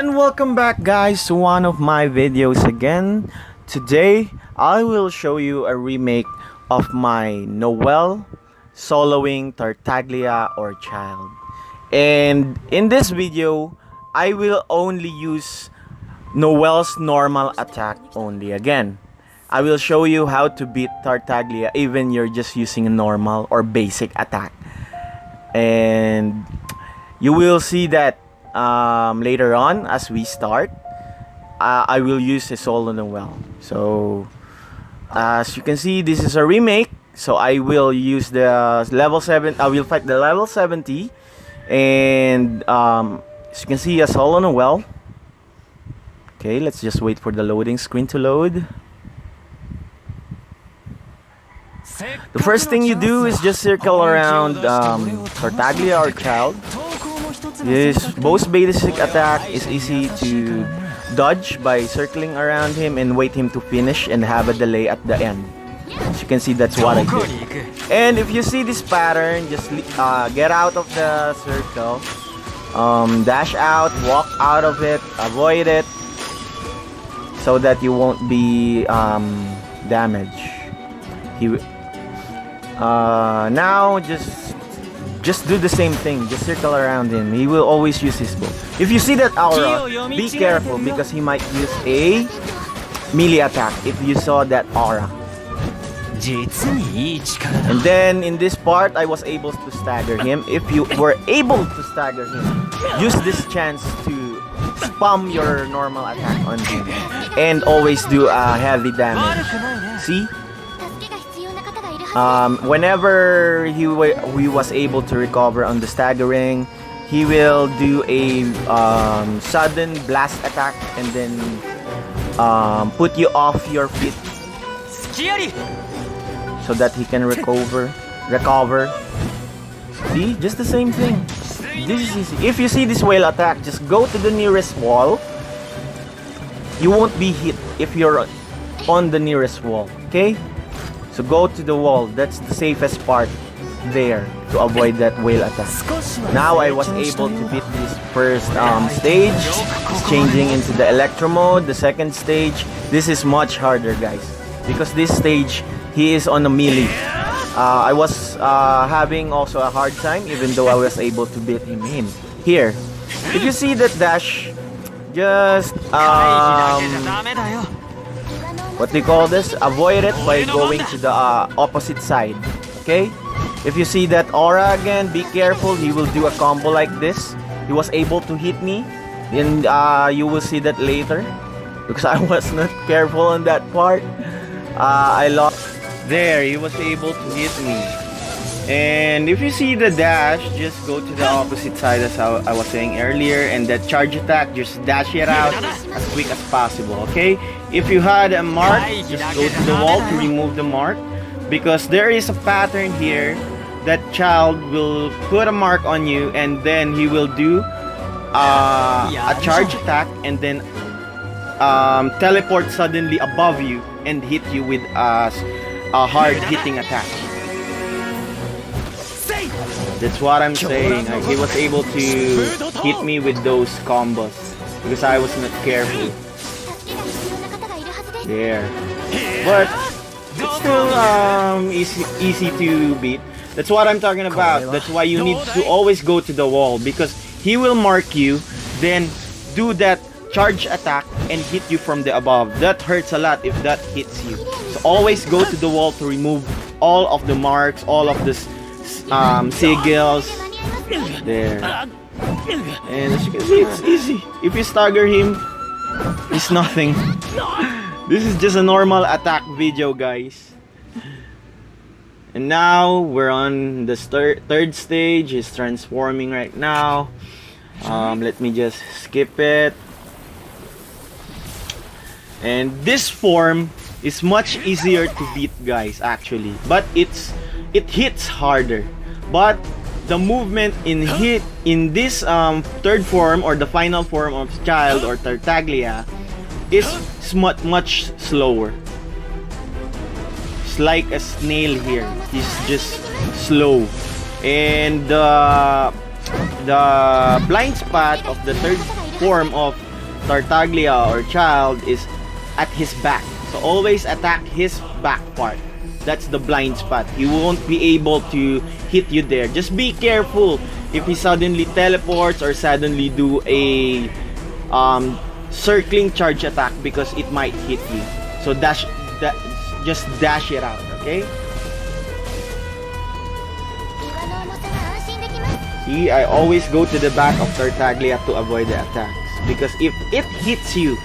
And welcome back guys to one of my videos again. Today I will show you a remake of my Noelle soloing Tartaglia or Childe. And in this video I will only use Noelle's normal attack only again. I will show you how to beat Tartaglia even you're just using a normal or basic attack. And you will see that later on as we start. I will use a solo Noelle. So as you can see, this is a remake. So I will use the level 7. I will fight the level 70. And as you can see, a solo Noelle. Okay, let's just wait for the loading screen to load. The first thing you do is just circle around Tartaglia or Childe. His most basic attack is easy to dodge by circling around him and wait him to finish and have a delay at the end. As you can see, that's what I did. And if you see this pattern, just get out of the circle, dash out, walk out of it, avoid it, so that you won't be damaged. Now just do the same thing. Just circle around him. He will always use his bow. If you see that aura, be careful because he might use a melee attack if you saw that aura. And then in this part, I was able to stagger him. If you were able to stagger him, use this chance to spam your normal attack on him and always do a heavy damage. See? Whenever he was able to recover on the staggering, he will do a sudden blast attack and then put you off your feet so that he can recover. See, just the same thing. This is easy. If you see this whale attack, just go to the nearest wall. You won't be hit if you're on the nearest wall. Okay? So go to the wall. That's the safest part there to avoid that whale attack. Now I was able to beat this first stage. It's changing into the electro mode. The second stage, this is much harder, guys, because this stage he is on a melee. I was having also a hard time even though I was able to beat him in here. If you see that dash, just what do you call this? Avoid it by going to the opposite side. Okay? If you see that aura again, be careful. He will do a combo like this. He was able to hit me. And you will see that later. Because I was not careful on that part. I lost. There, he was able to hit me. And if you see the dash, just go to the opposite side as I was saying earlier. And that charge attack, just dash it out as quick as possible, okay? If you had a mark, just go to the wall to remove the mark. Because there is a pattern here that Childe will put a mark on you and then he will do a charge attack and then teleport suddenly above you and hit you with a hard hitting attack. That's what I'm saying. He was able to hit me with those combos because I was not careful. There. But it's still easy to beat. That's what I'm talking about. That's why you need to always go to the wall because he will mark you, then do that charge attack and hit you from the above. That hurts a lot if that hits you. So always go to the wall to remove all of the marks, all of the sigils. There. And as you can see, it's easy. If you stagger him, it's nothing. This is just a normal attack video, guys. And now we're on the third stage. He's transforming right now. Let me just skip it. And this form is much easier to beat, guys, actually. But it hits harder. But the movement in this third form or the final form of Childe or Tartaglia is much slower. It's like a snail here. He's just slow. And the blind spot of the third form of Tartaglia or Childe is at his back. So always attack his back part. That's the blind spot. He won't be able to hit you there. Just be careful if he suddenly teleports or suddenly do a circling charge attack, because it might hit you. So just dash it out, okay? See, I always go to the back of Tartaglia to avoid the attacks, because if it hits you,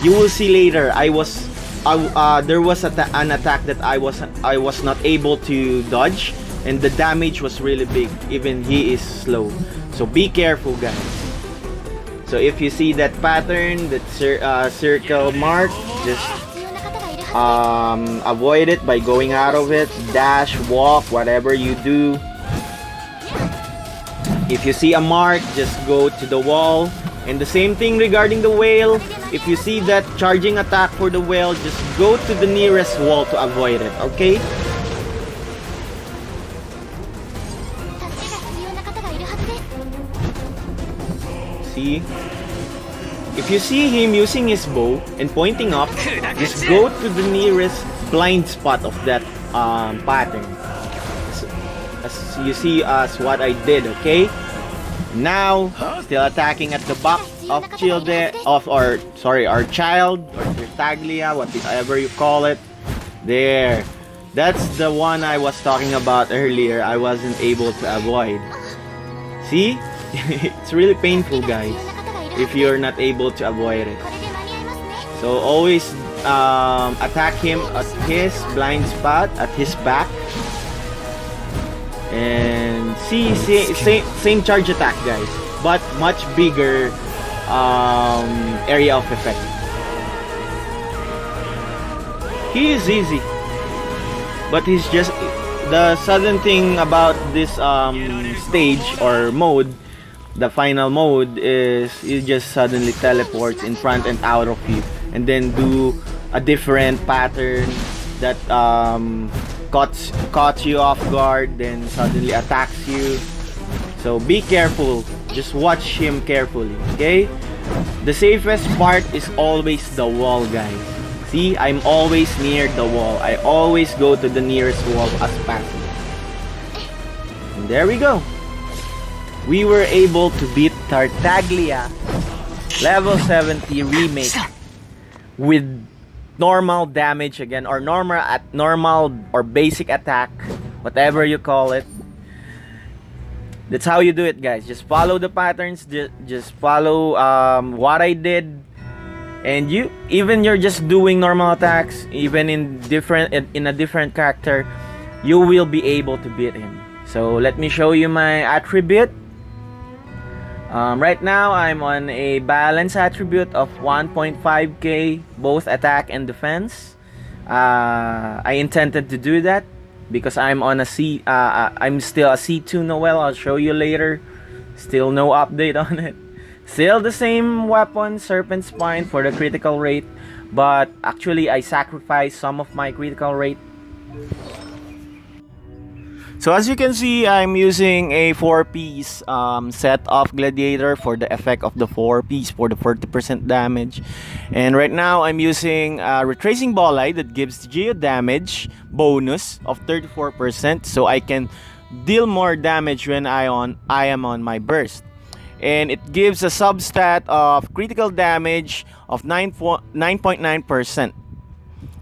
you will see later. There was an attack that I was not able to dodge, and the damage was really big. Even he is slow. So be careful, guys. So if you see that pattern, that circle mark, just avoid it by going out of it. Dash, walk, whatever you do. If you see a mark, just go to the wall. And the same thing regarding the whale. If you see that charging attack for the whale, just go to the nearest wall to avoid it, okay? See? If you see him using his bow and pointing up, just go to the nearest blind spot of that pattern. As you see as what I did, okay? Now, still attacking at the back of Childe, our child, or Tartaglia, whatever you call it. There. That's the one I was talking about earlier. I wasn't able to avoid. See? It's really painful, guys, if you're not able to avoid it. So always attack him at his blind spot, at his back. And see, same charge attack, guys, but much bigger area of effect. He is easy, but he's just the sudden thing about this stage or mode. The final mode is he just suddenly teleports in front and out of you, and then do a different pattern that caught you off guard, then suddenly attacks you. So be careful. Just watch him carefully, okay? The safest part is always the wall, guys. See, I'm always near the wall. I always go to the nearest wall as possible. And there we go. We were able to beat Tartaglia level 70 remake with normal damage again, or normal or basic attack, whatever you call it. That's how you do it, guys. Just follow the patterns, just follow what I did, and you're just doing normal attacks, even in a different character, you will be able to beat him. So let me show you my attribute. Right now I'm on a balance attribute of 1.5k, both attack and defense. I intended to do that because I'm on I'm still a C2 Noelle. I'll show you later. Still no update on it. Still the same weapon, Serpent Spine, for the critical rate, but actually I sacrificed some of my critical rate. So as you can see, I'm using a 4-piece set of Gladiator for the effect of the 4-piece for the 40% damage. And right now I'm using a Retracing Bolide that gives geo damage bonus of 34%, so I can deal more damage when I am on my burst. And it gives a substat of critical damage of 9.9%.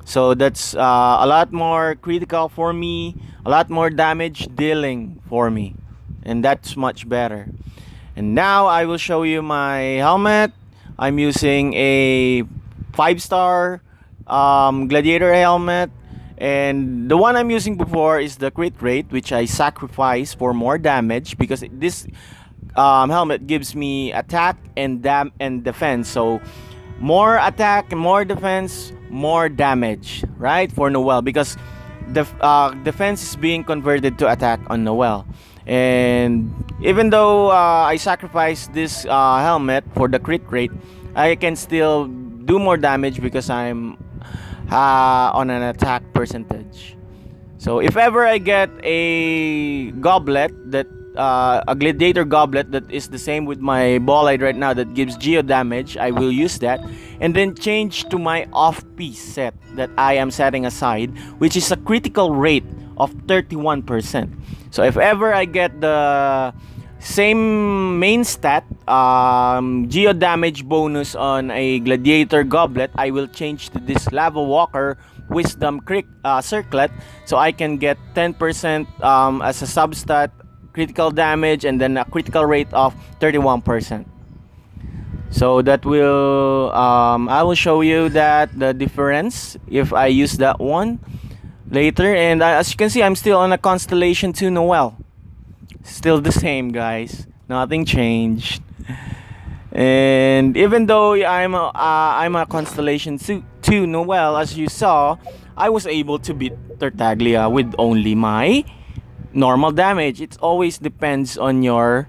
So that's a lot more critical for me, a lot more damage dealing for me, and that's much better. And now I will show you my helmet. I'm using a 5-star Gladiator helmet, and the one I'm using before is the crit rate, which I sacrifice for more damage because this helmet gives me attack and defense. So more attack, more defense, more damage, right, for Noelle, because the defense is being converted to attack on Noelle. And even though I sacrifice this helmet for the crit rate, I can still do more damage because I'm on an attack percentage. So if ever I get a goblet that a gladiator goblet that is the same with my bolide right now that gives geo damage. I will use that, and then change to my off-piece set that I am setting aside, which is a critical rate of 31%. So if ever I get the same main stat, geo damage bonus on a gladiator goblet, I will change to this lava walker wisdom circlet, so I can get 10% as a substat critical damage, and then a critical rate of 31%. So that will I will show you that the difference if I use that one later. And as you can see, I'm still on a constellation 2 Noelle. Still the same, guys. Nothing changed. And even though I'm a constellation 2 Noelle, as you saw, I was able to beat Tartaglia with only my normal damage. It always depends on your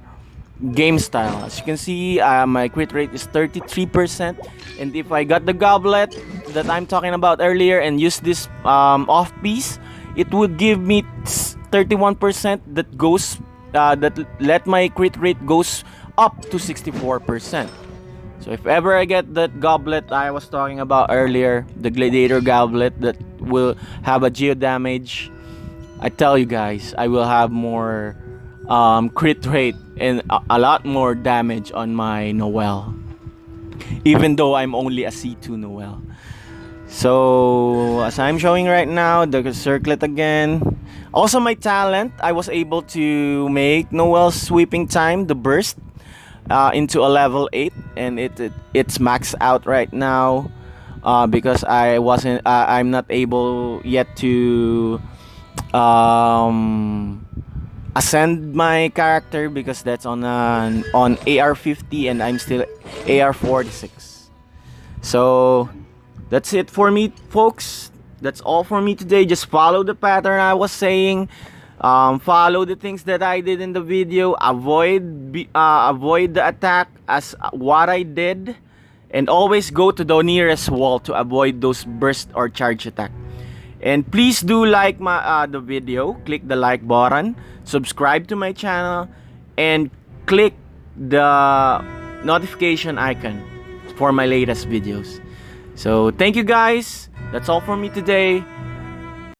game style. As you can see, my crit rate is 33%, and if I got the goblet that I'm talking about earlier and use this off piece, it would give me 31% that goes that let my crit rate goes up to 64%. So if ever I get that goblet I was talking about earlier, the gladiator goblet that will have a geo damage, I tell you guys, I will have more crit rate and a lot more damage on my Noelle, even though I'm only a C2 Noelle. So as I'm showing right now, the circlet again. Also my talent, I was able to make Noelle's sweeping time, the burst, into a level 8, and it's maxed out right now because I'm not able yet to ascend my character because that's on AR50 and I'm still AR46. So that's it for me, folks. That's all for me today. Just follow the pattern I was saying. Follow the things that I did in the video. Avoid the attack as what I did, and always go to the nearest wall to avoid those burst or charge attack. And please do like the video. Click the like button, subscribe to my channel, and click the notification icon for my latest videos. So thank you guys. That's all for me today.